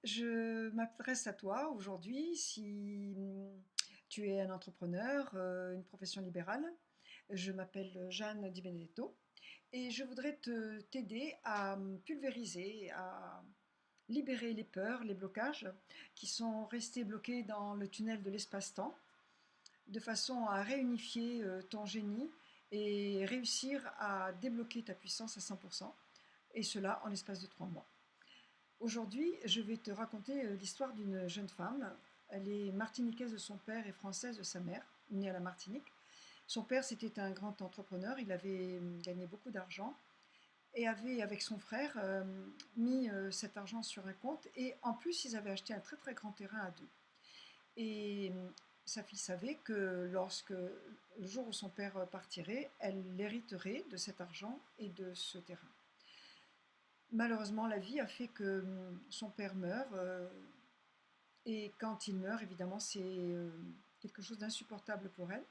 Je m'adresse à toi aujourd'hui si tu es un entrepreneur, une profession libérale. Je m'appelle Jeanne Di Benedetto et je voudrais t'aider à pulvériser, à libérer les peurs, les blocages qui sont restés bloqués dans le tunnel de l'espace-temps, de façon à réunifier ton génie et réussir à débloquer ta puissance à 100%, et cela en l'espace de 3 mois. Aujourd'hui, je vais te raconter l'histoire d'une jeune femme. Elle est martiniquaise de son père et française de sa mère, née à la Martinique. Son père, c'était un grand entrepreneur, il avait gagné beaucoup d'argent et avait, avec son frère, mis cet argent sur un compte. Et en plus, ils avaient acheté un très très grand terrain à deux. Et sa fille savait que lorsque le jour où son père partirait, elle l'hériterait de cet argent et de ce terrain. Malheureusement, la vie a fait que son père meurt, et quand il meurt, évidemment, c'est quelque chose d'insupportable pour elle.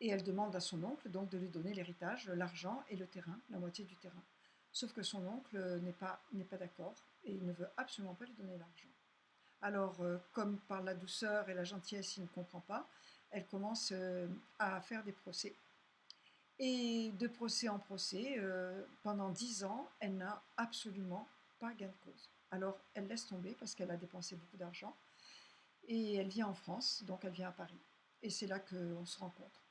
Et elle demande à son oncle donc de lui donner l'héritage, l'argent et le terrain, la moitié du terrain. Sauf que son oncle n'est pas d'accord et il ne veut absolument pas lui donner l'argent. Alors, comme par la douceur et la gentillesse, il ne comprend pas, elle commence à faire des procès. Et de procès en procès, pendant 10 ans, elle n'a absolument pas gain de cause. Alors elle laisse tomber parce qu'elle a dépensé beaucoup d'argent et elle vient en France, donc elle vient à Paris. Et c'est là qu'on se rencontre.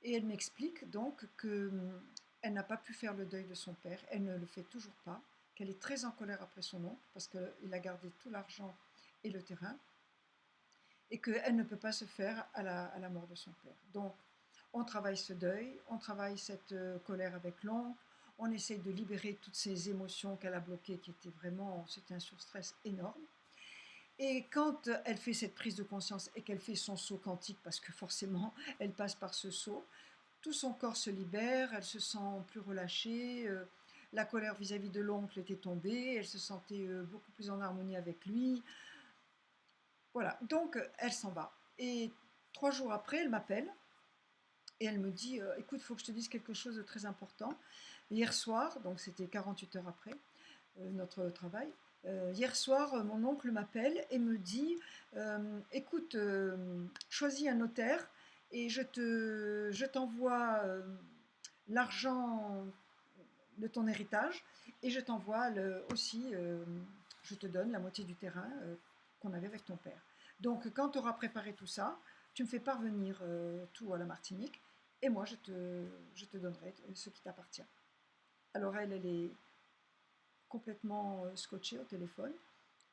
Et elle m'explique donc qu'elle n'a pas pu faire le deuil de son père, elle ne le fait toujours pas, qu'elle est très en colère après son oncle parce qu'il a gardé tout l'argent et le terrain, et qu'elle ne peut pas se faire à la mort de son père. Donc, on travaille ce deuil, on travaille cette colère avec l'oncle, on essaye de libérer toutes ces émotions qu'elle a bloquées, qui étaient vraiment, c'était un surstress énorme. Et quand elle fait cette prise de conscience et qu'elle fait son saut quantique, parce que forcément, elle passe par ce saut, tout son corps se libère, elle se sent plus relâchée, la colère vis-à-vis de l'oncle était tombée, elle se sentait beaucoup plus en harmonie avec lui. Voilà, donc elle s'en va. Et 3 jours après, elle m'appelle et elle me dit écoute, il faut que je te dise quelque chose de très important. Hier soir, donc c'était 48 heures après notre travail, hier soir, mon oncle m'appelle et me dit écoute, choisis un notaire et je t'envoie l'argent de ton héritage et je t'envoie aussi, je te donne la moitié du terrain qu'on avait avec ton père. Donc quand tu auras préparé tout ça, tu me fais parvenir tout à la Martinique et moi je te donnerai ce qui t'appartient. Alors elle est complètement scotchée au téléphone,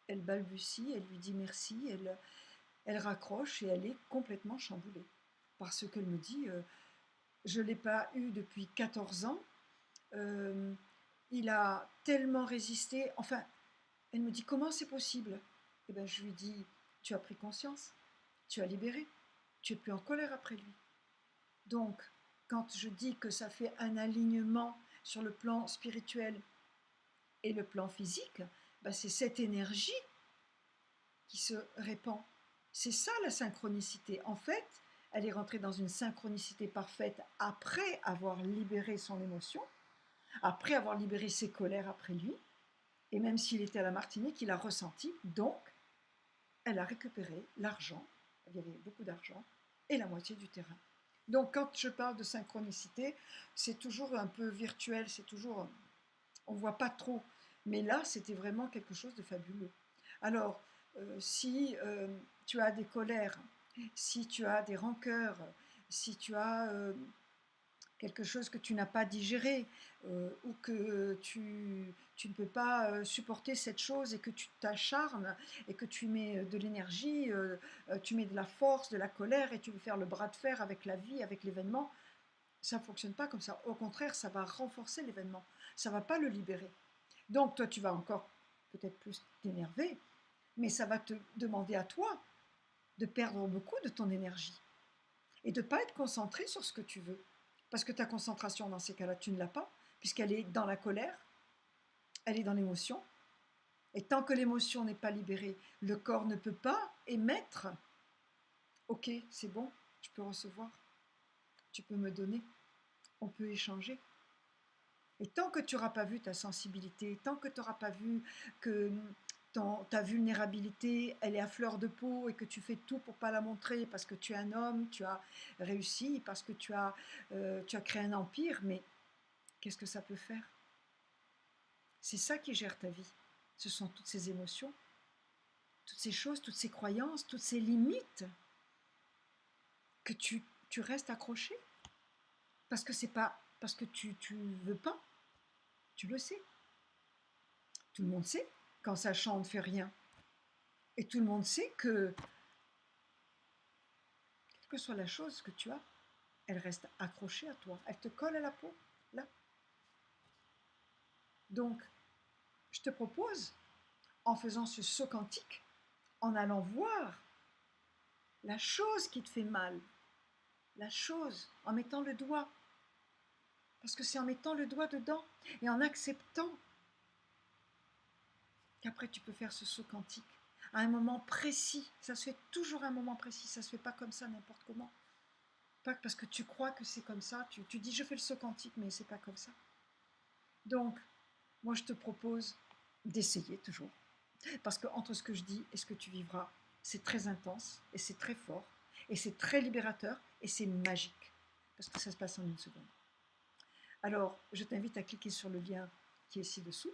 elle balbutie, elle lui dit merci, elle raccroche et elle est complètement chamboulée. Parce qu'elle me dit, je ne l'ai pas eu depuis 14 ans, euh, il a tellement résisté. Enfin, elle me dit comment c'est possible. Eh bien, je lui dis tu as pris conscience, tu as libéré, tu es plus en colère après lui. Donc, quand je dis que ça fait un alignement sur le plan spirituel et le plan physique, ben c'est cette énergie qui se répand. C'est ça la synchronicité. En fait, elle est rentrée dans une synchronicité parfaite après avoir libéré son émotion, après avoir libéré ses colères après lui. Et même s'il était à la Martinique, il a ressenti. Donc, elle a récupéré l'argent, il y avait beaucoup d'argent, et la moitié du terrain. Donc, quand je parle de synchronicité, c'est toujours un peu virtuel, c'est toujours, on ne voit pas trop. Mais là, c'était vraiment quelque chose de fabuleux. Alors, si tu as des colères, si tu as des rancœurs, si tu as quelque chose que tu n'as pas digéré, ou que tu ne peux pas supporter cette chose et que tu t'acharnes et que tu mets de l'énergie, tu mets de la force, de la colère et tu veux faire le bras de fer avec la vie, avec l'événement, ça ne fonctionne pas comme ça. Au contraire, ça va renforcer l'événement, ça ne va pas le libérer. Donc toi, tu vas encore peut-être plus t'énerver, mais ça va te demander à toi de perdre beaucoup de ton énergie et de ne pas être concentré sur ce que tu veux. Parce que ta concentration, dans ces cas-là, tu ne l'as pas, puisqu'elle est dans la colère, elle est dans l'émotion. Et tant que l'émotion n'est pas libérée, le corps ne peut pas émettre ok, c'est bon, tu peux recevoir, tu peux me donner, on peut échanger. Et tant que tu n'auras pas vu ta sensibilité, tant que tu n'auras pas vu que ta vulnérabilité, elle est à fleur de peau et que tu fais tout pour pas la montrer parce que tu es un homme, tu as réussi, parce que tu as créé un empire, mais qu'est-ce que ça peut faire? C'est ça qui gère ta vie. Ce sont toutes ces émotions, toutes ces choses, toutes ces croyances, toutes ces limites que tu restes accroché parce que c'est pas parce que tu veux pas, tu le sais. Tout le monde sait quand Sacha ne fait rien. Et tout le monde sait que, quelle que soit la chose que tu as, elle reste accrochée à toi. Elle te colle à la peau, là. Donc, je te propose, en faisant ce saut quantique, en allant voir la chose qui te fait mal, la chose, en mettant le doigt, parce que c'est en mettant le doigt dedans et en acceptant qu'après tu peux faire ce saut quantique à un moment précis. Ça se fait toujours à un moment précis, ça se fait pas comme ça n'importe comment. Pas parce que tu crois que c'est comme ça, tu dis je fais le saut quantique, mais c'est pas comme ça. Donc, moi je te propose d'essayer toujours. Parce que entre ce que je dis et ce que tu vivras, c'est très intense et c'est très fort et c'est très libérateur et c'est magique. Parce que ça se passe en une seconde. Alors, je t'invite à cliquer sur le lien qui est ci-dessous,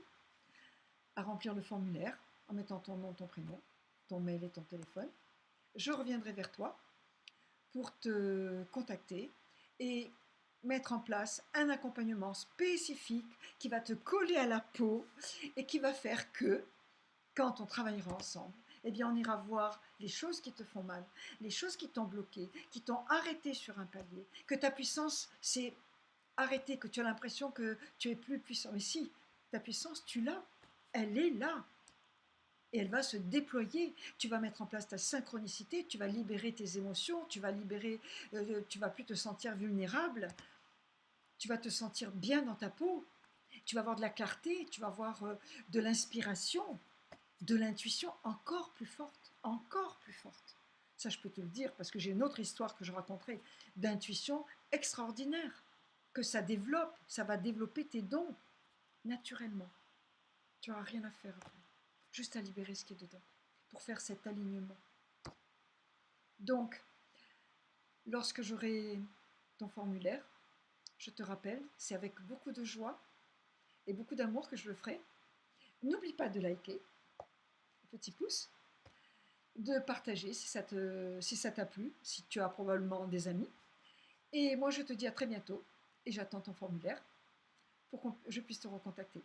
à remplir le formulaire en mettant ton nom, ton prénom, ton mail et ton téléphone. Je reviendrai vers toi pour te contacter et mettre en place un accompagnement spécifique qui va te coller à la peau et qui va faire que, quand on travaillera ensemble, eh bien on ira voir les choses qui te font mal, les choses qui t'ont bloqué, qui t'ont arrêté sur un palier, que ta puissance s'est arrêtée, que tu as l'impression que tu es plus puissant. Mais si, ta puissance, tu l'as, elle est là. Et elle va se déployer. Tu vas mettre en place ta synchronicité, tu vas libérer tes émotions, tu vas plus te sentir vulnérable, tu vas te sentir bien dans ta peau, tu vas avoir de la clarté, tu vas avoir de l'inspiration, de l'intuition encore plus forte, encore plus forte. Ça, je peux te le dire parce que j'ai une autre histoire que je raconterai d'intuition extraordinaire, que ça développe, ça va développer tes dons naturellement. Tu n'auras rien à faire après, juste à libérer ce qui est dedans pour faire cet alignement. Donc, lorsque j'aurai ton formulaire, je te rappelle, c'est avec beaucoup de joie et beaucoup d'amour que je le ferai. N'oublie pas de liker, petit pouce, de partager si ça t'a plu, si tu as probablement des amis. Et moi, je te dis à très bientôt et j'attends ton formulaire pour que je puisse te recontacter.